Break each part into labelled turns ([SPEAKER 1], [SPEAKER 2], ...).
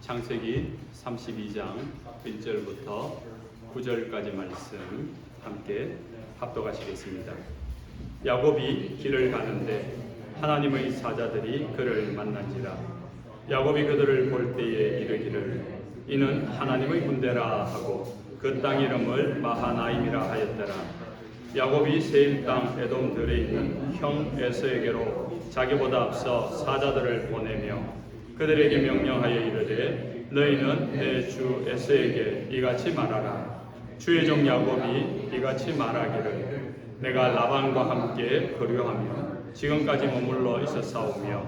[SPEAKER 1] 창세기 32장 1절부터 9절까지 말씀 함께 합독하시겠습니다. 야곱이 길을 가는데 하나님의 사자들이 그를 만난지라. 야곱이 그들을 볼 때에 이르기를 이는 하나님의 군대라 하고 그 땅 이름을 마하나임이라 하였더라. 야곱이 세일 땅 에돔 들에 있는 형 에서에게로 자기보다 앞서 사자들을 보내며 그들에게 명령하여 이르되 너희는 내 주 에서에게 이같이 말하라. 주의 종 야곱이 이같이 말하기를 내가 라반과 함께 거류하며 지금까지 머물러 있었사오며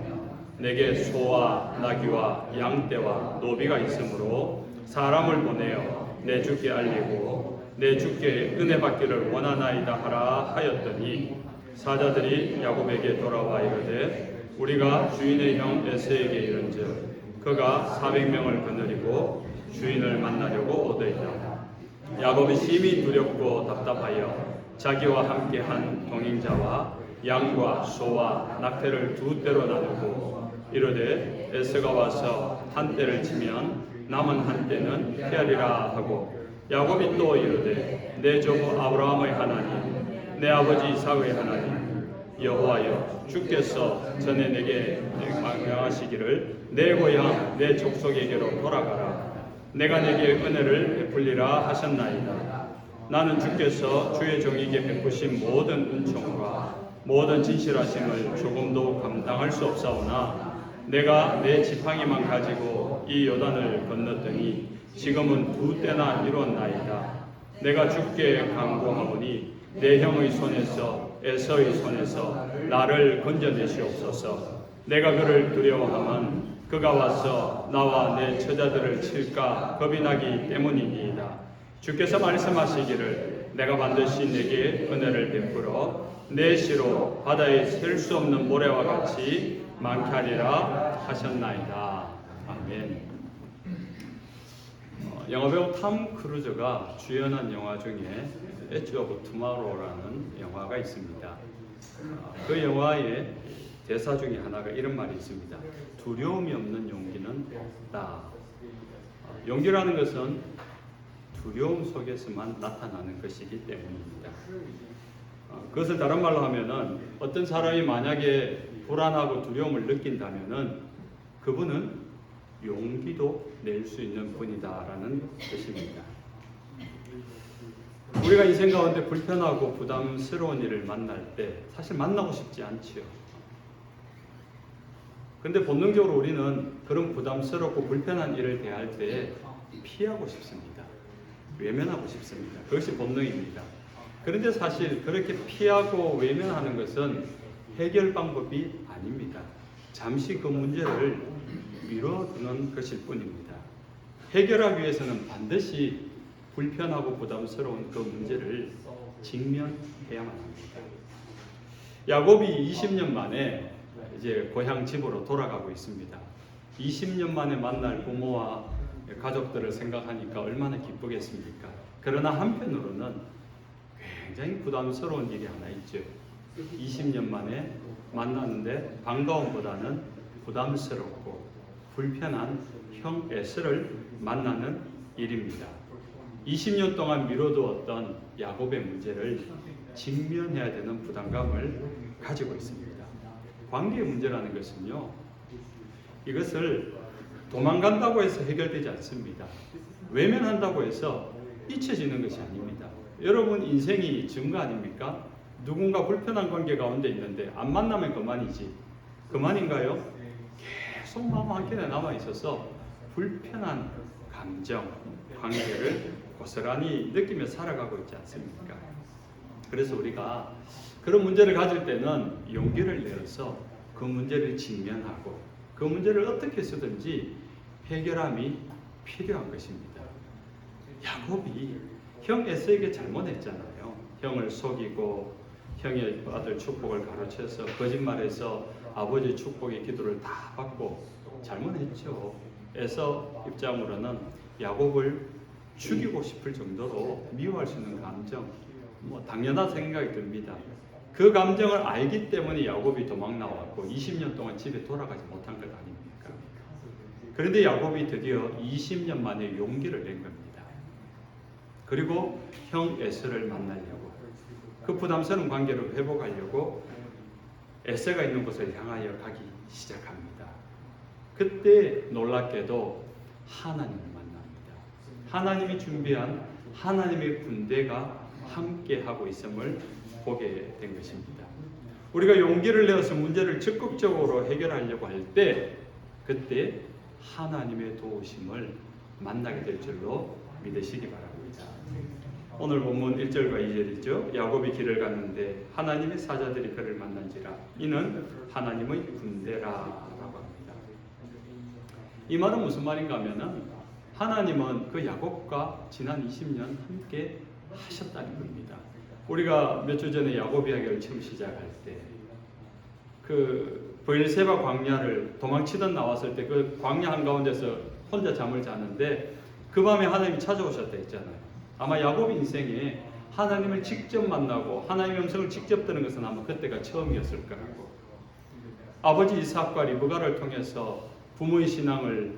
[SPEAKER 1] 내게 소와 나귀와 양떼와 노비가 있으므로 사람을 보내어 내 주께 알리고 내 주께 은혜 받기를 원하나이다 하라 하였더니 사자들이 야곱에게 돌아와 이르되 우리가 주인의 형 에서에게 이른즉 그가 400명을 거느리고 주인을 만나려고 오더이다. 야곱이 심히 두렵고 답답하여 자기와 함께한 동행자와 양과 소와 낙태를 두 떼로 나누고 이르되 에서가 와서 한 떼를 치면 남은 한 떼는 피하리라 하고 야곱이 또 이르되 내 조부 아브라함의 하나님 내 아버지 이삭의 하나님 여호와여 주께서 전에 내게 명하시기를 내 고향 내 족속에게로 돌아가라. 내가 내게 은혜를 베풀리라 하셨나이다. 나는 주께서 주의 종에게 베푸신 모든 은총과 모든 진실하심을 조금도 감당할 수 없사오나 내가 내 지팡이만 가지고 이 요단을 건넜더니 지금은 두 때나 이루었나이다. 내가 주께 간구하오니 내 형의 손에서 에서의 손에서 나를 건져내시옵소서. 내가 그를 두려워하면 그가 와서 나와 내 처자들을 칠까 겁이 나기 때문이니이다. 주께서 말씀하시기를 내가 반드시 내게 은혜를 베풀어 내 시로 바다에 셀 수 없는 모래와 같이 많게 하리라 하셨나이다. 아멘. 영화배우 탐 크루즈가 주연한 영화 중에 엣지 오브 투마로우라는 영화가 있습니다. 그 영화의 대사 중에 하나가 이런 말이 있습니다. 두려움이 없는 용기는 없다. 용기라는 것은 두려움 속에서만 나타나는 것이기 때문입니다. 그것을 다른 말로 하면은 어떤 사람이 만약에 불안하고 두려움을 느낀다면은 그분은 용기도 낼 수 있는 분이다라는 뜻입니다. 우리가 인생 가운데 불편하고 부담스러운 일을 만날 때 사실 만나고 싶지 않지요. 근데 본능적으로 우리는 그런 부담스럽고 불편한 일을 대할 때 피하고 싶습니다. 외면하고 싶습니다. 그것이 본능입니다. 그런데 사실 그렇게 피하고 외면하는 것은 해결 방법이 아닙니다. 잠시 그 문제를 미뤄두는 것일 뿐입니다. 해결하기 위해서는 반드시 불편하고 부담스러운 그 문제를 직면해야만 합니다. 야곱이 20년 만에 이제 고향 집으로 돌아가고 있습니다. 20년 만에 만날 부모와 가족들을 생각하니까 얼마나 기쁘겠습니까? 그러나 한편으로는 굉장히 부담스러운 일이 하나 있죠. 20년 만에 만났는데 반가움보다는 부담스럽고 불편한 형 에서를 만나는 일입니다. 20년 동안 미뤄두었던 야곱의 문제를 직면해야 되는 부담감을 가지고 있습니다. 관계의 문제라는 것은요, 이것을 도망간다고 해서 해결되지 않습니다. 외면한다고 해서 잊혀지는 것이 아닙니다. 여러분 인생이 증거 아닙니까? 누군가 불편한 관계 가운데 있는데 안 만나면 그만이지. 그만인가요? 계속 마음 한켠에 남아있어서 불편한 감정, 관계를 고스란히 느끼며 살아가고 있지 않습니까? 그래서 우리가 그런 문제를 가질 때는 용기를 내어서 그 문제를 직면하고 그 문제를 어떻게 해서든지 해결함이 필요한 것입니다. 야곱이 형 에서에게 잘못했잖아요. 형을 속이고 형의 아들 축복을 가로채서 거짓말해서 아버지 축복의 기도를 다 받고 잘못했죠. 에서 입장으로는 야곱을 죽이고 싶을 정도로 미워할 수 있는 감정, 당연한 생각이 듭니다. 그 감정을 알기 때문에 야곱이 도망 나왔고 20년 동안 집에 돌아가지 못한 것 아닙니까? 그런데 야곱이 드디어 20년 만에 용기를 낸 겁니다. 그리고 형 에서를 만나려고, 그 부담스러운 관계를 회복하려고 에서가 있는 곳을 향하여 가기 시작합니다. 그때 놀랍게도 하나님을 만납니다. 하나님이 준비한 하나님의 군대가 함께하고 있음을 보게 된 것입니다. 우리가 용기를 내어서 문제를 적극적으로 해결하려고 할 때 그때 하나님의 도우심을 만나게 될 줄로 믿으시기 바랍니다. 오늘 본문 1절과 2절이죠. 야곱이 길을 갔는데 하나님의 사자들이 그를 만난지라 이는 하나님의 군대라라고 합니다. 이 말은 무슨 말인가 하면은 하나님은 그 야곱과 지난 20년 함께 하셨다는 겁니다. 우리가 몇 주 전에 야곱 이야기를 처음 시작할 때 그 브엘세바 광야를 도망치던 나왔을 때 그 광야 한가운데서 혼자 잠을 자는데 그 밤에 하나님이 찾아오셨다 했잖아요. 아마 야곱 인생에 하나님을 직접 만나고 하나님의 음성을 직접 듣는 것은 아마 그때가 처음이었을 거라고. 아버지 이삭과 리브가를 통해서 부모의 신앙을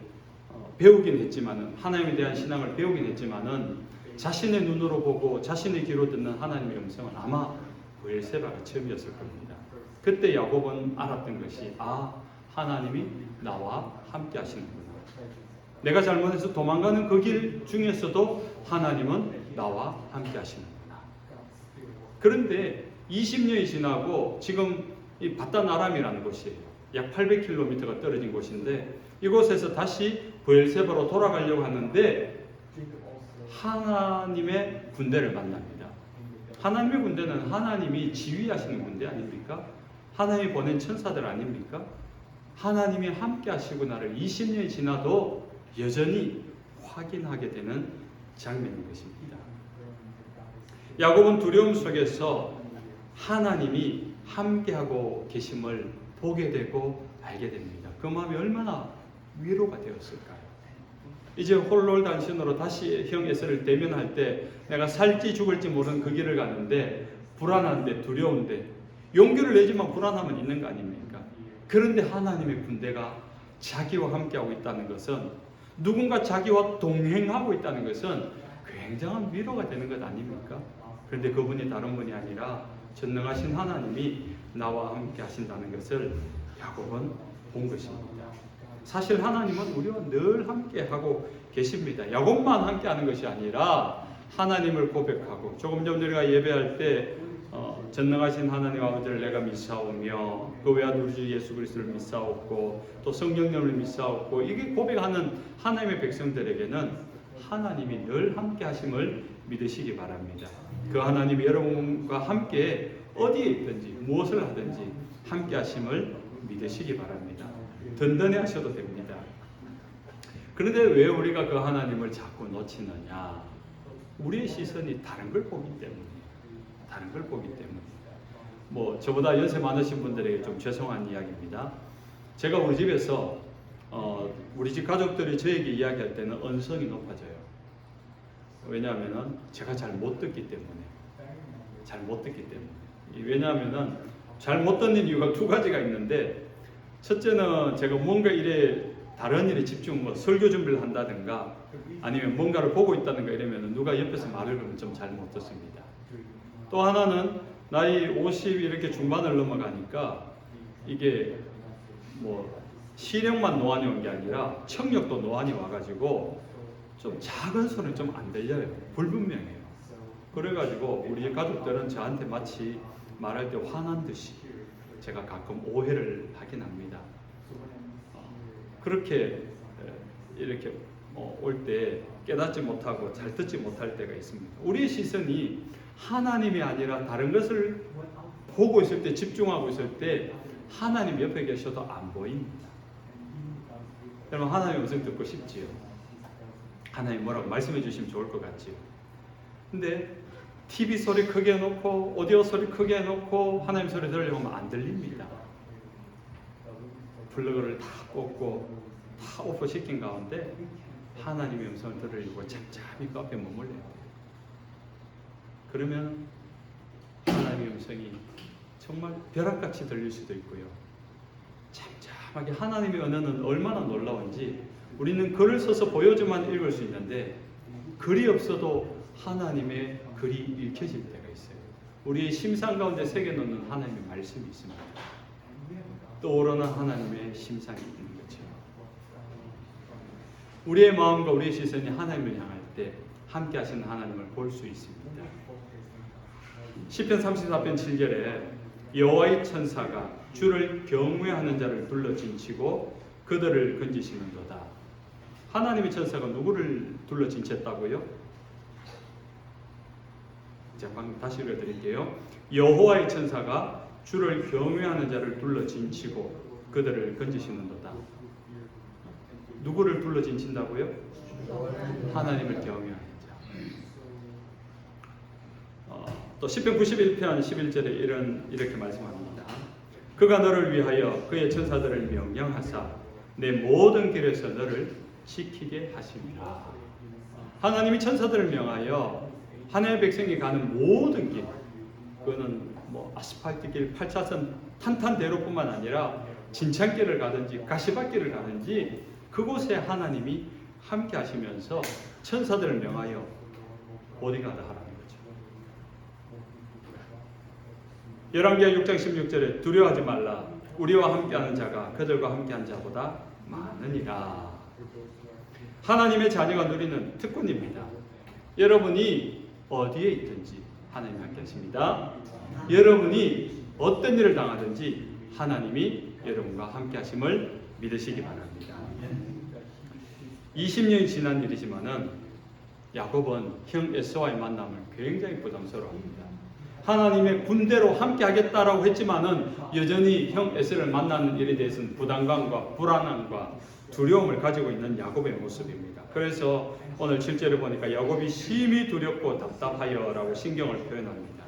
[SPEAKER 1] 배우긴 했지만은, 하나님에 대한 신앙을 배우긴 했지만은 자신의 눈으로 보고 자신의 귀로 듣는 하나님의 음성은 아마 브엘세바가 처음이었을 겁니다. 그때 야곱은 알았던 것이 하나님이 나와 함께 하시는구나. 내가 잘못해서 도망가는 그 길 중에서도 하나님은 나와 함께 하시는구나. 그런데 20년이 지나고 지금 이 바다나람이라는 곳이에요. 약 800km가 떨어진 곳인데 이곳에서 다시 브엘세바로 돌아가려고 하는데 하나님의 군대를 만납니다. 하나님의 군대는 하나님이 지휘하시는 군대 아닙니까? 하나님이 보낸 천사들 아닙니까? 하나님이 함께 하시고 나를 20년이 지나도 여전히 확인하게 되는 장면인 것입니다. 야곱은 두려움 속에서 하나님이 함께하고 계심을 보게 되고 알게 됩니다. 그 마음이 얼마나 위로가 되었을까요? 이제 홀롤단신으로 다시 형 에서를 대면할 때 내가 살지 죽을지 모르는 그 길을 가는데 불안한데 두려운데 용기를 내지만 불안함은 있는 거 아닙니까? 그런데 하나님의 군대가 자기와 함께하고 있다는 것은, 누군가 자기와 동행하고 있다는 것은 굉장한 위로가 되는 것 아닙니까? 그런데 그분이 다른 분이 아니라 전능하신 하나님이 나와 함께 하신다는 것을 야곱은 본 것입니다. 사실 하나님은 우리와 늘 함께하고 계십니다. 야곱만 함께하는 것이 아니라 하나님을 고백하고, 조금 전 우리가 예배할 때 전능하신 하나님 아버지를 내가 믿사오며 그 외아들 우리 주 예수 그리스도를 믿사옵고 또 성령님을 믿사옵고, 이게 고백하는 하나님의 백성들에게는 하나님이 늘 함께 하심을 믿으시기 바랍니다. 그 하나님이 여러분과 함께 어디에 있든지 무엇을 하든지 함께 하심을 믿으시기 바랍니다. 든든해 하셔도 됩니다. 그런데 왜 우리가 그 하나님을 자꾸 놓치느냐? 우리의 시선이 다른 걸 보기 때문에. 다른 걸 보기 때문에. 저보다 연세 많으신 분들에게 좀 죄송한 이야기입니다. 제가 우리 집에서 우리 집 가족들이 저에게 이야기할 때는 언성이 높아져요. 왜냐하면 제가 잘 못 듣기 때문에. 잘 못 듣기 때문에. 왜냐하면 잘 못 듣는 이유가 두 가지가 있는데, 첫째는 제가 뭔가 다른 일에 집중, 설교 준비를 한다든가 아니면 뭔가를 보고 있다든가 이러면 누가 옆에서 말을 하면 좀 잘 못 듣습니다. 또 하나는 나이 50 이렇게 중반을 넘어가니까 이게 시력만 노안이 온 게 아니라 청력도 노안이 와가지고 좀 작은 소리는 좀 안 들려요. 불분명해요. 그래가지고 우리 가족들은 저한테 마치 말할 때 화난 듯이 제가 가끔 오해를 하긴 합니다. 그렇게 이렇게 올 때 깨닫지 못하고 잘 듣지 못할 때가 있습니다. 우리의 시선이 하나님이 아니라 다른 것을 보고 있을 때, 집중하고 있을 때 하나님 옆에 계셔도 안 보입니다. 여러분, 하나님의 음성 듣고 싶지요? 하나님 뭐라고 말씀해 주시면 좋을 것 같지요? 근데 TV 소리 크게 해놓고 오디오 소리 크게 해놓고 하나님 소리 들으려고 하면 안 들립니다. 플러그를 다 꽂고 다 오프 시킨 가운데 하나님의 음성을 들으려고 잠잠히 그 앞에 머물러야 돼요. 그러면 하나님의 음성이 정말 벼락같이 들릴 수도 있고요. 잠잠하게 하나님의 언어는 얼마나 놀라운지 우리는 글을 써서 보여주만 읽을 수 있는데 글이 없어도 하나님의 글이 읽혀질 때가 있어요. 우리의 심상 가운데 새겨놓는 하나님의 말씀이 있습니다. 떠오르는 하나님의 심상이 있는 거죠. 우리의 마음과 우리의 시선이 하나님을 향할 때 함께 하시는 하나님을 볼 수 있습니다. 시편 34편 7절에 여호와의 천사가 주를 경외하는 자를 둘러진치고 그들을 건지시는도다. 하나님의 천사가 누구를 둘러진쳤다고요? 자, 방금 다시 읽어드릴게요. 여호와의 천사가 주를 경외하는 자를 둘러진치고 그들을 건지시는도다. 누구를 둘러진친다고요? 하나님을 경외하는 자. 또 시편 91편 11절에 이렇게 말씀합니다. 그가 너를 위하여 그의 천사들을 명령하사 내 모든 길에서 너를 지키게 하십니다. 하나님이 천사들을 명하여 하나님의 백성이 가는 모든 길, 그거는 아스팔트 길, 8차선 탄탄대로뿐만 아니라 진창길을 가든지 가시밭길을 가든지 그곳에 하나님이 함께 하시면서 천사들을 명하여 보디가드 하라는 거죠. 열왕기하 6장 16절에 두려워하지 말라. 우리와 함께하는 자가 그들과 함께한 자보다 많으니라. 하나님의 자녀가 누리는 특권입니다. 여러분이 어디에 있든지 하나님이 함께 하십니다. 여러분이 어떤 일을 당하든지 하나님이 여러분과 함께 하심을 믿으시기 바랍니다. 20년이 지난 일이지만은 야곱은 형 에서와의 만남을 굉장히 부담스러워합니다. 하나님의 군대로 함께 하겠다라고 했지만은 여전히 형 에서를 만나는 일에 대해서는 부담감과 불안함과 두려움을 가지고 있는 야곱의 모습입니다. 그래서 오늘 7절에 보니까 야곱이 심히 두렵고 답답하여라고 신경을 표현합니다.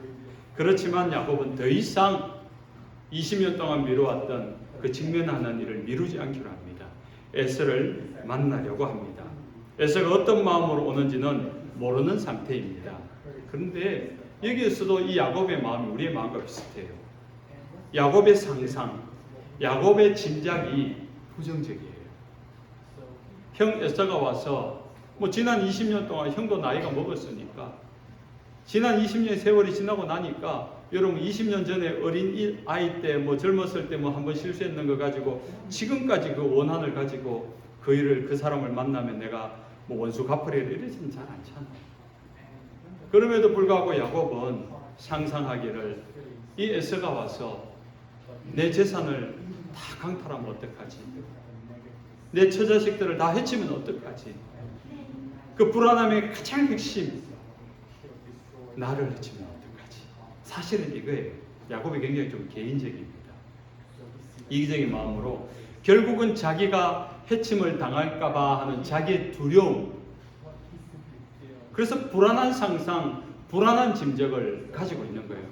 [SPEAKER 1] 그렇지만 야곱은 더 이상 20년 동안 미뤄왔던 그 직면하는 일을 미루지 않기로 합니다. 에서를 만나려고 합니다. 에서가 어떤 마음으로 오는지는 모르는 상태입니다. 그런데 여기에서도 이 야곱의 마음이 우리의 마음과 비슷해요. 야곱의 상상, 야곱의 짐작이 부정적이에요. 형 에서가 와서 지난 20년 동안 형도 나이가 먹었으니까 지난 20년의 세월이 지나고 나니까 여러분 20년 전에 어린 아이 때 젊었을 때 한번 실수했는 거 가지고 지금까지 그 원한을 가지고 그 사람을 만나면 내가 원수 갚으리라 이러지는 잘 않잖아요. 그럼에도 불구하고 야곱은 상상하기를 이 에서가 와서 내 재산을 다 강탈하면 어떡하지? 내 처자식들을 다 해치면 어떡하지? 그 불안함의 가장 핵심, 나를 해치면 어떡하지? 사실은 이거예요. 야곱이 굉장히 좀 개인적입니다. 이기적인 마음으로 결국은 자기가 해침을 당할까봐 하는 자기의 두려움, 그래서 불안한 상상, 불안한 짐작을 가지고 있는 거예요.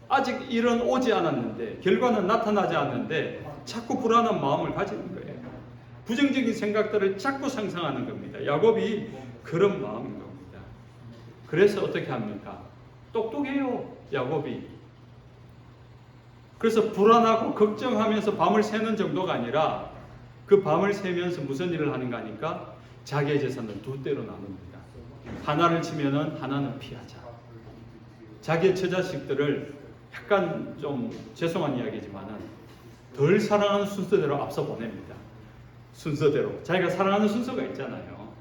[SPEAKER 1] 아직 일은 오지 않았는데, 결과는 나타나지 않는데 자꾸 불안한 마음을 가지는 거예요. 부정적인 생각들을 자꾸 상상하는 겁니다. 야곱이 그런 마음인 겁니다. 그래서 어떻게 합니까? 똑똑해요, 야곱이. 그래서 불안하고 걱정하면서 밤을 새는 정도가 아니라 그 밤을 새면서 무슨 일을 하는가 하니까 자기의 재산을 두 대로 나눕니다. 하나를 치면은 하나는 피하자. 자기의 처자식들을 약간 좀 죄송한 이야기지만은 덜 사랑하는 순서대로 앞서 보냅니다. 순서대로. 자기가 사랑하는 순서가 있잖아요.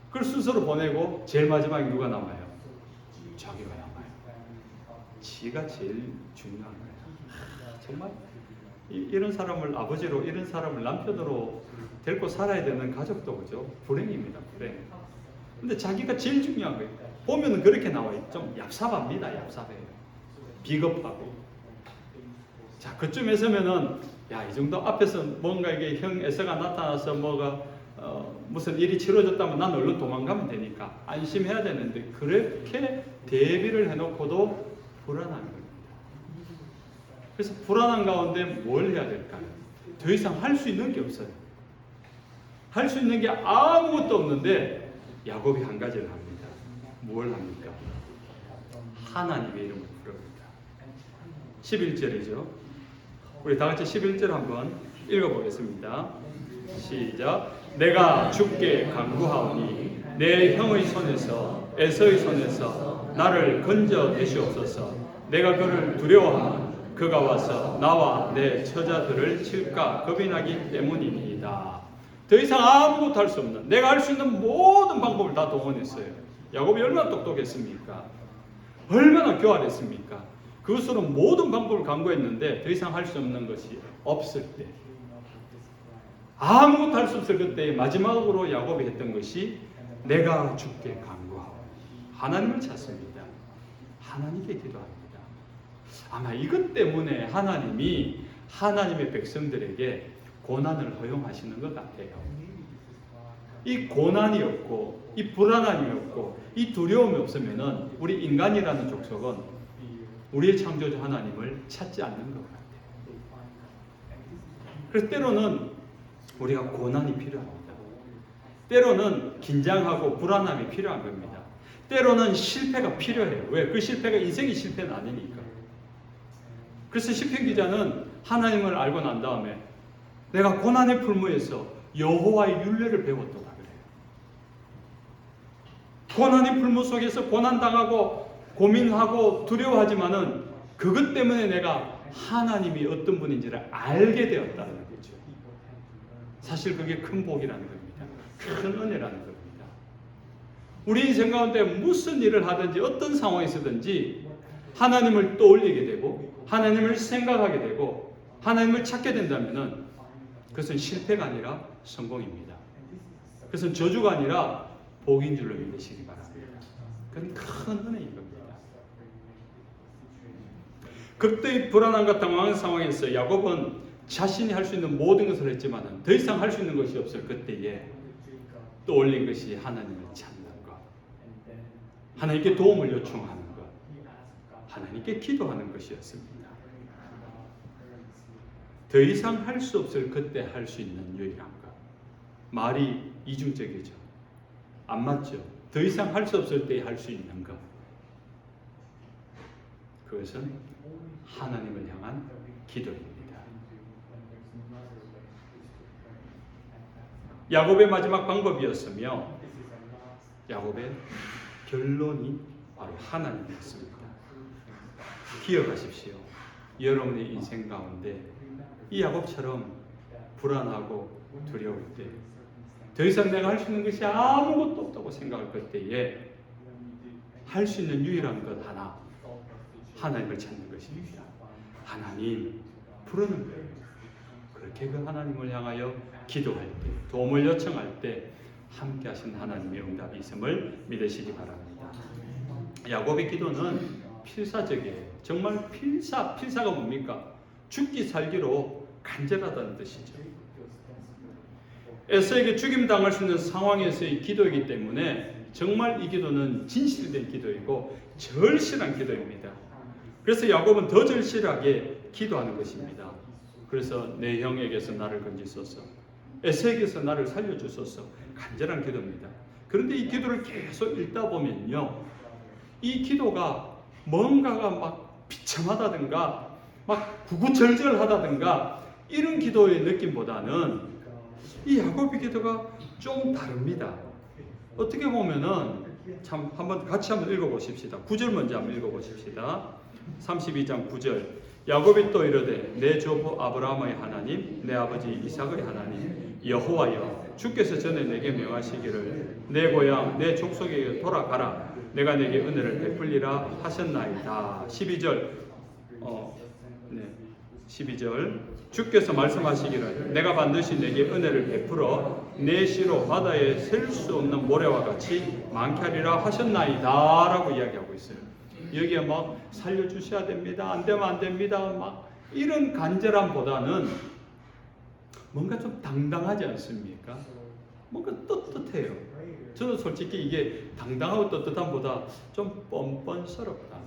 [SPEAKER 1] 그걸 순서로 보내고 제일 마지막에 누가 남아요? 자기가 남아요. 지가 제일 중요한 거예요. 정말 이런 사람을 아버지로, 이런 사람을 남편으로 데리고 살아야 되는 가족도 그죠? 불행입니다. 불행. 근데 자기가 제일 중요한 거예요. 보면은 그렇게 나와요. 좀 얍삽합니다. 얍삽해요. 비겁하고. 자, 그쯤에 서면은 이 정도 앞에서 뭔가 이게 형 에서가 나타나서 무슨 일이 치러졌다면 난 얼른 도망가면 되니까 안심해야 되는데 그렇게 대비를 해놓고도 불안한 겁니다. 그래서 불안한 가운데 뭘 해야 될까요? 더 이상 할 수 있는 게 없어요. 할 수 있는 게 아무것도 없는데 야곱이 한 가지를 합니다. 뭘 합니까? 하나님의 이름을 부릅니다. 11절이죠. 우리 다 같이 11절 한번 읽어보겠습니다. 시작. 내가 주께 간구하오니 내 형의 손에서 에서의 손에서 나를 건져 내시옵소서. 내가 그를 두려워하면 그가 와서 나와 내 처자들을 칠까 겁이 나기 때문입니다. 더 이상 아무것도 할 수 없는, 내가 할 수 있는 모든 방법을 다 동원했어요. 야곱이 얼마나 똑똑했습니까? 얼마나 교활했습니까? 그것으로 모든 방법을 강구했는데 더 이상 할 수 없는 것이 없을 때, 아무것도 할 수 없을 그때 마지막으로 야곱이 했던 것이 내가 주께 간구하오. 하나님을 찾습니다. 하나님께 기도합니다. 아마 이것 때문에 하나님이 하나님의 백성들에게 고난을 허용하시는 것 같아요. 이 고난이 없고 이 불안함이 없고 이 두려움이 없으면은 우리 인간이라는 족속은 우리의 창조주 하나님을 찾지 않는 것 같아요. 그래서 때로는 우리가 고난이 필요합니다. 때로는 긴장하고 불안함이 필요한 겁니다. 때로는 실패가 필요해요. 왜? 그 실패가 인생의 실패는 아니니까. 그래서 시편 기자는 하나님을 알고 난 다음에 내가 고난의 풀무에서 여호와의 율례를 배웠더라 그래요. 고난의 풀무 속에서 고난당하고 고민하고 두려워하지만은 그것 때문에 내가 하나님이 어떤 분인지를 알게 되었다는 거죠. 사실 그게 큰 복이라는 겁니다. 큰 은혜라는 겁니다. 우리 인생 가운데 무슨 일을 하든지 어떤 상황에서든지 하나님을 떠올리게 되고 하나님을 생각하게 되고 하나님을 찾게 된다면은 그것은 실패가 아니라 성공입니다. 그것은 저주가 아니라 복인 줄로 믿으시기 바랍니다. 그건 큰 은혜인 겁니다. 극도의 불안함과 당황한 상황에서 야곱은 자신이 할 수 있는 모든 것을 했지만 더 이상 할 수 있는 것이 없을 그때에 떠올린 것이 하나님을 찾는 것, 하나님께 도움을 요청하는 것, 하나님께 기도하는 것이었습니다. 더 이상 할 수 없을 그때 할 수 있는 유일한 것. 말이 이중적이죠. 안 맞죠. 더 이상 할 수 없을 때 할 수 있는 것. 그것은 하나님을 향한 기도입니다. 야곱의 마지막 방법이었으며 야곱의 결론이 바로 하나님이었습니다. 기억하십시오. 여러분의 인생 가운데 이 야곱처럼 불안하고 두려울 때, 더 이상 내가 할 수 있는 것이 아무것도 없다고 생각할 그때에 할 수 있는 유일한 것 하나, 하나님을 찾는 것입니다. 하나님 부르는 거예요. 그렇게 그 하나님을 향하여 기도할 때, 도움을 요청할 때 함께 하신 하나님의 응답이 있음을 믿으시기 바랍니다. 야곱의 기도는 필사적이에요. 정말 필사가 뭡니까? 죽기 살기로 간절하다는 뜻이죠. 에서에게 죽임당할 수 있는 상황에서의 기도이기 때문에 정말 이 기도는 진실된 기도이고 절실한 기도입니다. 그래서 야곱은 더 절실하게 기도하는 것입니다. 그래서 내 형에게서 나를 건지소서, 에서에게서 나를 살려주소서, 간절한 기도입니다. 그런데 이 기도를 계속 읽다 보면요, 이 기도가 뭔가가 막 비참하다든가 막 구구절절하다든가 이런 기도의 느낌보다는 이 야곱의 기도가 좀 다릅니다. 어떻게 보면은 참 같이 한번 읽어보십시다. 9절 먼저 한번 읽어보십시다. 32장 9절. 야곱이 또 이르되 내 조부 아브라함의 하나님, 내 아버지 이삭의 하나님 여호와여, 주께서 전에 내게 명하시기를 내 고향 내 족속에게 돌아가라, 내가 내게 은혜를 베풀리라 하셨나이다. 12절. 주께서 말씀하시기를 내가 반드시 내게 은혜를 베풀어 내 시로 바다에 셀 수 없는 모래와 같이 많게 하리라 하셨나이다 라고 이야기하고 있어요. 여기에 막 살려주셔야 됩니다, 안 되면 안 됩니다, 막 이런 간절함보다는 뭔가 좀 당당하지 않습니까? 뭔가 떳떳해요. 저도 솔직히 이게 당당하고 떳떳함보다 좀 뻔뻔스럽다.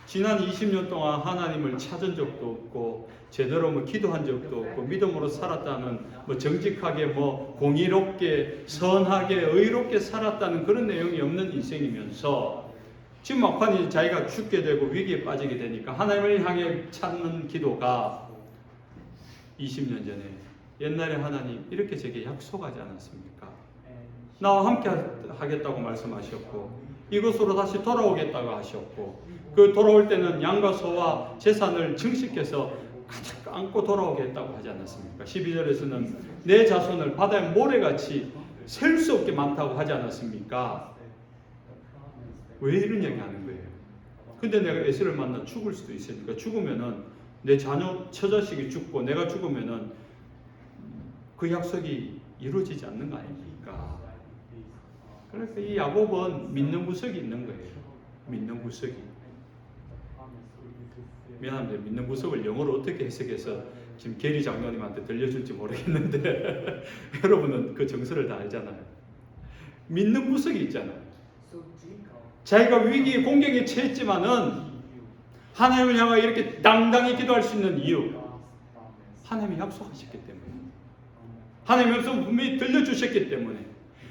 [SPEAKER 1] 지난 20년 동안 하나님을 찾은 적도 없고 제대로 기도한 적도 없고 믿음으로 살았다는 정직하게 공의롭게 선하게 의롭게 살았다는 그런 내용이 없는 인생이면서 지금 막판에 자기가 죽게 되고 위기에 빠지게 되니까 하나님을 향해 찾는 기도가 20년 전에 옛날에 하나님 이렇게 제게 약속하지 않았습니까? 나와 함께 하겠다고 말씀하셨고 이곳으로 다시 돌아오겠다고 하셨고 그 돌아올 때는 양과 소와 제산을 증식해서 가득 안고 돌아오겠다고 하지 않았습니까? 12절에서는 내 자손을 바다의 모래같이 셀 수 없게 많다고 하지 않았습니까? 왜 이런 얘기 하는 거예요? 근데 내가 에서를 만나 죽을 수도 있으니까 죽으면은 내 자녀, 처자식이 죽고 내가 죽으면은 그 약속이 이루어지지 않는 거 아닙니까? 그러니까 이 야곱은 믿는 구석이 있는 거예요. 믿는 구석이. 미안합니다. 믿는 구석을 영어로 어떻게 해석해서 지금 게리 장로님한테 들려줄지 모르겠는데 여러분은 그 정서를 다 알잖아요. 믿는 구석이 있잖아요. 자기가 위기 공경에 처했지만은 하나님을 향하여 이렇게 당당히 기도할 수 있는 이유, 하나님이 약속하셨기 때문에, 하나님의 말씀 분명히 들려주셨기 때문에,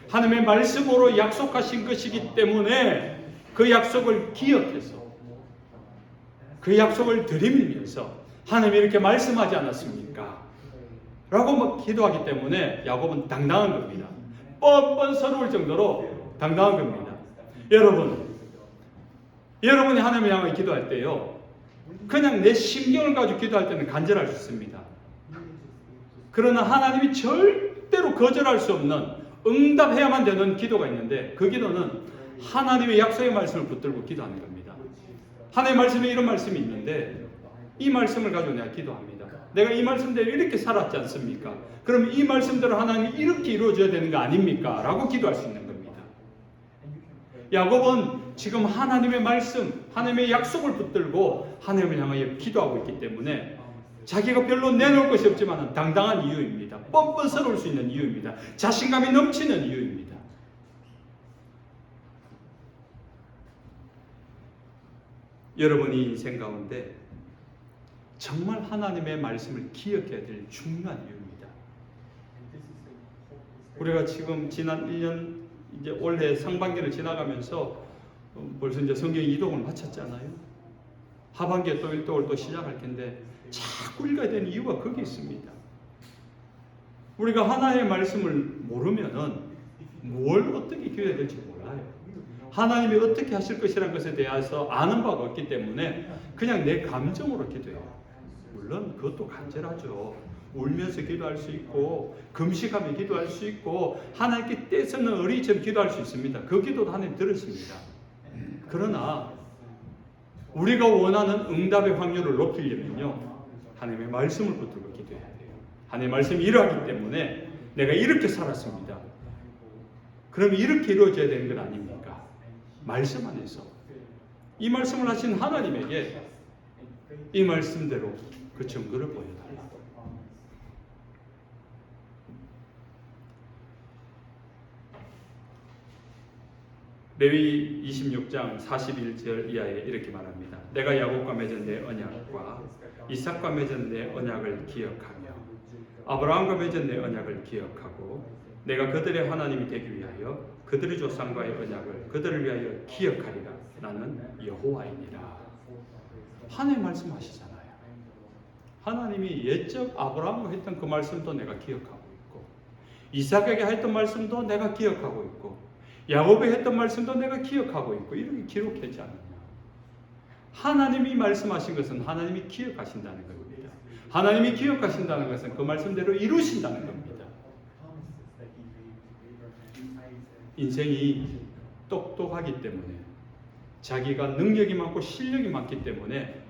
[SPEAKER 1] 하나님의 말씀으로 약속하신 것이기 때문에 그 약속을 기억해서 그 약속을 들이밀면서 하나님이 이렇게 말씀하지 않았습니까? 라고 기도하기 때문에 야곱은 당당한 겁니다. 뻔뻔스러울 정도로 당당한 겁니다. 여러분이 하나님을 향해 기도할 때요, 그냥 내 심경을 가지고 기도할 때는 간절할 수 있습니다. 그러나 하나님이 절대로 거절할 수 없는 응답해야만 되는 기도가 있는데 그 기도는 하나님의 약속의 말씀을 붙들고 기도하는 겁니다. 하나님의 말씀에 이런 말씀이 있는데 이 말씀을 가지고 내가 기도합니다. 내가 이 말씀대로 이렇게 살았지 않습니까? 그럼 이 말씀대로 하나님이 이렇게 이루어져야 되는 거 아닙니까? 라고 기도할 수 있는 겁니다. 야곱은 지금 하나님의 말씀, 하나님의 약속을 붙들고 하나님을 향하여 기도하고 있기 때문에 자기가 별로 내놓을 것이 없지만 당당한 이유입니다. 뻔뻔스러울 수 있는 이유입니다. 자신감이 넘치는 이유입니다. 여러분이 인생 가운데 정말 하나님의 말씀을 기억해야 될 중요한 이유입니다. 우리가 지금 지난 1년 이제 올해 상반기를 지나가면서 벌써 이제 성경 이독을 마쳤잖아요. 하반기에 또 일독을 또 시작할 텐데 자꾸 읽어야 되는 이유가 거기 있습니다. 우리가 하나님의 말씀을 모르면은 뭘 어떻게 기도해야 될지 몰라요. 하나님이 어떻게 하실 것이라는 것에 대해서 아는 바가 없기 때문에 그냥 내 감정으로 기도해요. 물론 그것도 간절하죠. 울면서 기도할 수 있고 금식하며 기도할 수 있고 하나님께 떼쓰는 어린이처럼 기도할 수 있습니다. 그 기도도 하나님 들으십니다. 그러나 우리가 원하는 응답의 확률을 높이려면요, 하나님의 말씀을 붙들고 기도해야 돼요. 하나님의 말씀이 이러하기 때문에 내가 이렇게 살았습니다. 그럼 이렇게 이루어져야 되는 건 아닙니까? 말씀 안에서 이 말씀을 하신 하나님에게 이 말씀대로 그 증거를 보여달라. 레위 26장 41절 이하에 이렇게 말합니다. 내가 야곱과 맺은 내 언약과 이삭과 맺은 내 언약을 기억하며 아브라함과 맺은 내 언약을 기억하고 내가 그들의 하나님이 되기 위하여 그들의 조상과의 언약을 그들을 위하여 기억하리라. 나는 여호와이니라. 하나님 말씀하시잖아요. 하나님이 옛적 아브라함과 했던 그 말씀도 내가 기억하고 있고 이삭에게 했던 말씀도 내가 기억하고 있고 야곱에 했던 말씀도 내가 기억하고 있고 이렇게 기록했지 않느냐. 하나님이 말씀하신 것은 하나님이 기억하신다는 겁니다. 하나님이 기억하신다는 것은 그 말씀대로 이루신다는 겁니다. 인생이 똑똑하기 때문에 자기가 능력이 많고 실력이 많기 때문에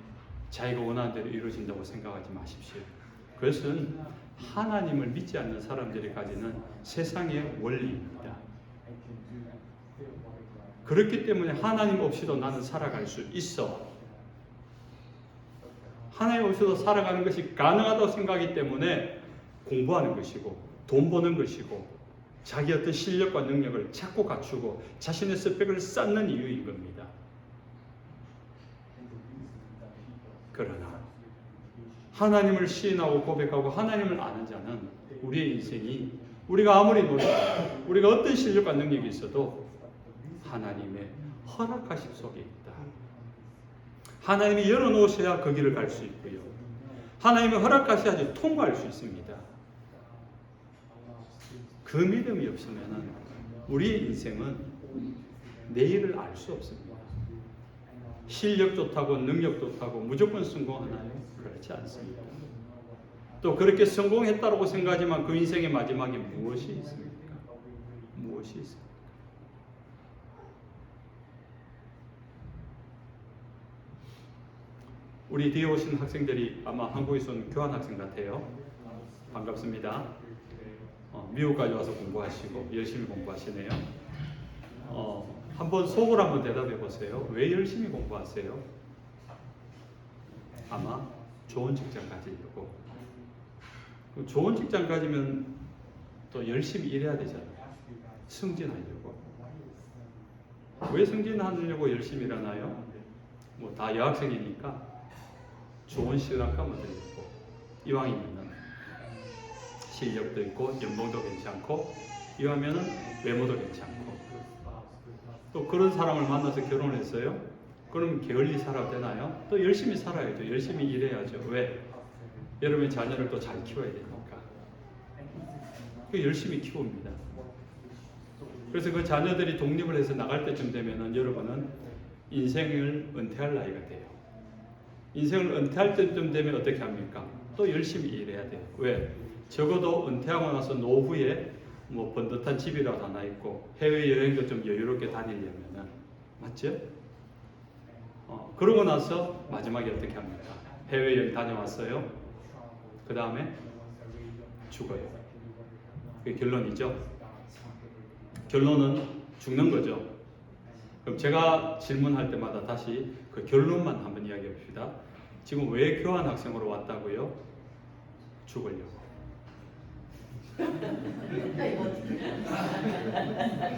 [SPEAKER 1] 자기가 원하는 대로 이루어진다고 생각하지 마십시오. 그것은 하나님을 믿지 않는 사람들이 가지는 세상의 원리입니다. 그렇기 때문에 하나님 없이도 나는 살아갈 수 있어. 하나님 없이도 살아가는 것이 가능하다고 생각하기 때문에 공부하는 것이고 돈 버는 것이고 자기 어떤 실력과 능력을 자꾸 갖추고 자신의 스펙을 쌓는 이유인 겁니다. 그러나 하나님을 시인하고 고백하고 하나님을 아는 자는 우리의 인생이 우리가 아무리 노력하고 우리가 어떤 실력과 능력이 있어도 하나님의 허락하심 속에 있다. 하나님이 열어놓으셔야 그 길을 갈 수 있고요. 하나님의 허락하셔야지 통과할 수 있습니다. 그 믿음이 없으면 우리 인생은 내일을 알 수 없습니다. 실력 좋다고 능력 좋다고 무조건 성공하나요? 그렇지 않습니다. 또 그렇게 성공했다고 생각하지만 그 인생의 마지막에 무엇이 있습니까? 무엇이 있습니까? 우리 뒤에 오신 학생들이 아마 한국에서 온 교환학생 같아요. 반갑습니다. 미국까지 와서 공부하시고 열심히 공부하시네요. 한번 속으로 한번 대답해 보세요. 왜 열심히 공부하세요? 아마 좋은 직장 가지려고. 좋은 직장 가지면 또 열심히 일해야 되잖아요. 승진하려고. 왜 승진하려고 열심히 일하나요? 뭐 다 여학생이니까 좋은 신랑감 얻으려고. 이왕이면은 실력도 있고 연봉도 괜찮고 이왕이면은 외모도 괜찮고 또 그런 사람을 만나서 결혼했어요. 그럼 게을리 살아도 되나요? 또 열심히 살아야죠. 열심히 일해야죠. 왜? 여러분의 자녀를 또 잘 키워야 되니까. 열심히 키웁니다. 그래서 그 자녀들이 독립을 해서 나갈 때쯤 되면은 여러분은 인생을 은퇴할 나이가 돼요. 인생을 은퇴할 때쯤 되면 어떻게 합니까? 또 열심히 일해야 돼요. 왜? 적어도 은퇴하고 나서 노후에 뭐 번듯한 집이라도 하나 있고 해외여행도 좀 여유롭게 다니려면은 맞죠? 그러고 나서 마지막에 어떻게 합니까? 해외여행 다녀왔어요. 그 다음에 죽어요. 그게 결론이죠. 결론은 죽는 거죠. 그럼 제가 질문할 때마다 다시 그 결론만 한번 이야기해 봅시다. 지금 왜 교환학생으로 왔다고요? 죽으려고.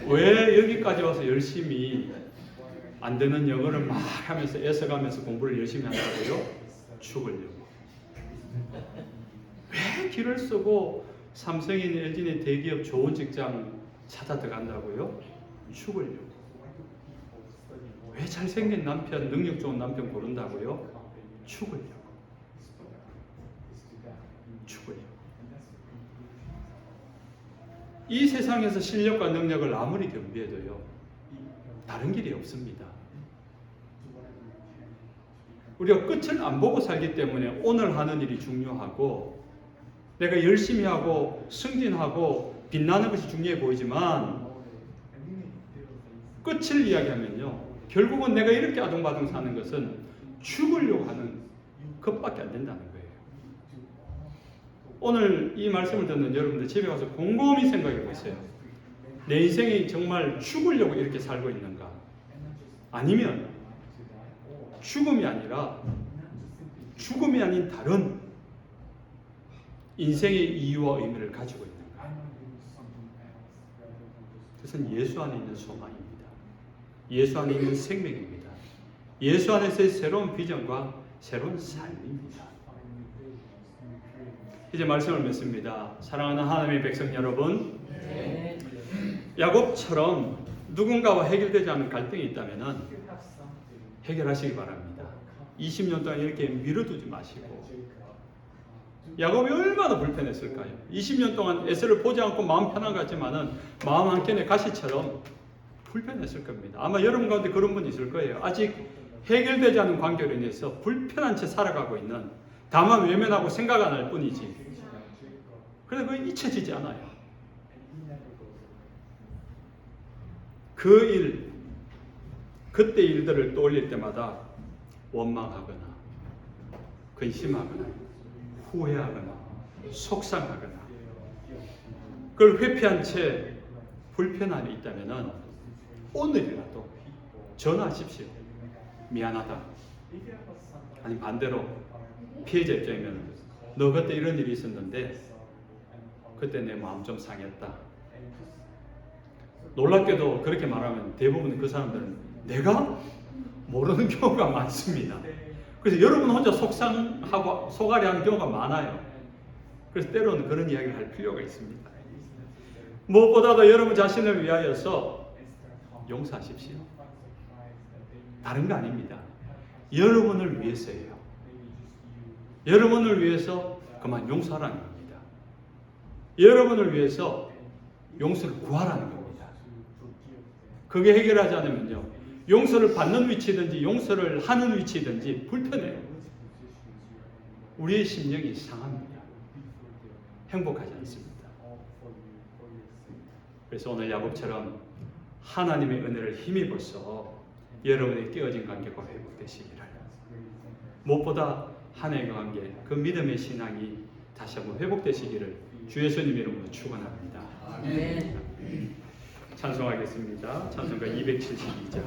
[SPEAKER 1] 왜 여기까지 와서 열심히 안 되는 영어를 막 하면서 애써가면서 공부를 열심히 한다고요? 죽으려고. 왜 길을 쓰고 삼성이나 LG나 대기업 좋은 직장 찾아 들어간다고요? 죽으려고. 왜 잘생긴 남편, 능력 좋은 남편 고른다고요? 죽으려고. 죽으려고. 이 세상에서 실력과 능력을 아무리 겸비해도요, 다른 길이 없습니다. 우리가 끝을 안 보고 살기 때문에 오늘 하는 일이 중요하고 내가 열심히 하고 승진하고 빛나는 것이 중요해 보이지만 끝을 이야기하면요, 결국은 내가 이렇게 아둥바둥 사는 것은 죽으려고 하는 것밖에 안 된다는 거예요. 오늘 이 말씀을 듣는 여러분들 집에 가서 곰곰이 생각해 보세요. 내 인생이 정말 죽으려고 이렇게 살고 있는가? 아니면 죽음이 아니라 죽음이 아닌 다른 인생의 이유와 의미를 가지고 있는가? 그것은 예수 안에 있는 소망입니다. 예수 안에 있는 생명입니다. 예수 안에서의 새로운 비전과 새로운 삶입니다. 이제 말씀을 맺습니다. 사랑하는 하나님의 백성 여러분, 야곱처럼 누군가와 해결되지 않은 갈등이 있다면 해결하시기 바랍니다. 20년 동안 이렇게 미뤄두지 마시고. 야곱이 얼마나 불편했을까요? 20년 동안 에서를 보지 않고 마음 편한 것 같지만은 마음 한켠에 가시처럼 불편했을 겁니다. 아마 여러분 가운데 그런 분 있을 거예요. 아직 해결되지 않은 관계로 인해서 불편한 채 살아가고 있는, 다만 외면하고 생각 안 할 뿐이지. 그런데 그게 잊혀지지 않아요. 그 일, 그때 일들을 떠올릴 때마다 원망하거나 근심하거나 후회하거나 속상하거나 그걸 회피한 채 불편함이 있다면 오늘이라도 전화하십시오. 미안하다. 아니 반대로 피해자 입장이면 너 그때 이런 일이 있었는데 그때 내 마음 좀 상했다. 놀랍게도 그렇게 말하면 대부분 그 사람들은 내가 모르는 경우가 많습니다. 그래서 여러분 혼자 속상하고 속앓이하는 경우가 많아요. 그래서 때로는 그런 이야기를 할 필요가 있습니다. 무엇보다도 여러분 자신을 위하여서 용서하십시오. 다른 거 아닙니다. 여러분을 위해서예요. 여러분을 위해서 그만 용서하라는 겁니다. 여러분을 위해서 용서를 구하라는 겁니다. 그게 해결하지 않으면요, 용서를 받는 위치든지 용서를 하는 위치든지 불편해요. 우리의 심령이 상합니다. 행복하지 않습니다. 그래서 오늘 야곱처럼 하나님의 은혜를 힘입어서 여러분의 깨어진 관계가 회복되시기를, 무엇보다 하나님과 관계, 그 믿음의 신앙이 다시 한번 회복되시기를 주 예수님 이름으로 축원합니다.
[SPEAKER 2] 아멘.
[SPEAKER 1] 찬송하겠습니다. 찬송가 272장.